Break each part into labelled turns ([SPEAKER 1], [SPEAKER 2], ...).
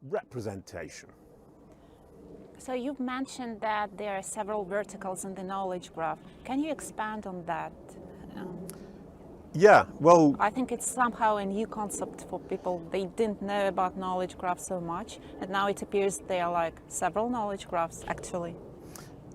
[SPEAKER 1] representation.
[SPEAKER 2] So you've mentioned that there are several verticals in the knowledge graph. Can you expand on that?
[SPEAKER 1] Yeah, well,
[SPEAKER 2] I think it's somehow a new concept for people. They didn't know about knowledge graphs so much, and now it appears there are like several knowledge graphs actually.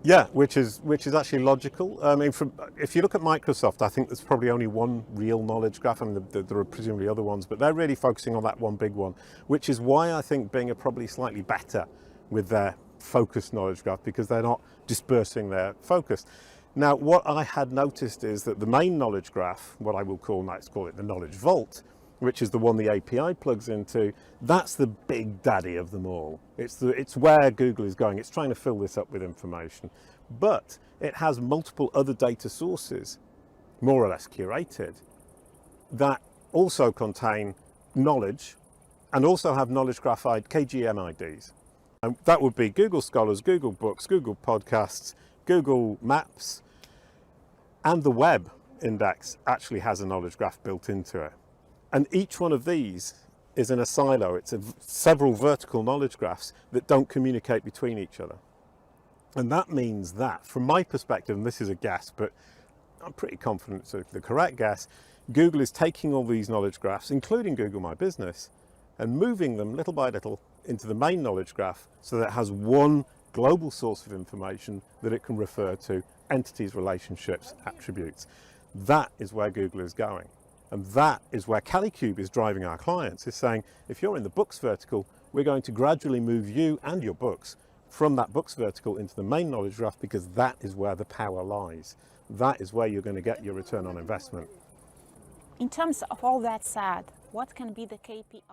[SPEAKER 1] yeah, which is actually logical. I mean, if you look at Microsoft, I think there's probably only one real knowledge graph. I mean, there are presumably other ones, but they're really focusing on that one big one, which is why I think Bing are probably slightly better with their focused knowledge graph, because they're not dispersing their focus. Now, what I had noticed is that the main knowledge graph, what I will call, let's call it the knowledge vault, which is the one the API plugs into, that's the big daddy of them all. It's where Google is going. It's trying to fill this up with information, but it has multiple other data sources, more or less curated, that also contain knowledge and also have knowledge graph KGM IDs. And that would be Google Scholars, Google Books, Google Podcasts, Google Maps, and the web index actually has a knowledge graph built into it. And each one of these is in a silo. It's several vertical knowledge graphs that don't communicate between each other. And that means that, from my perspective, and this is a guess, but I'm pretty confident it's the correct guess, Google is taking all these knowledge graphs, including Google My Business, and moving them little by little into the main knowledge graph so that it has one global source of information that it can refer to: entities, relationships, attributes. That is where Google is going. And that is where Kalicube is driving our clients, is saying, if you're in the books vertical, we're going to gradually move you and your books from that books vertical into the main knowledge graph, because that is where the power lies. That is where you're going to get your return on investment.
[SPEAKER 2] In terms of all that said, what can be the KPI?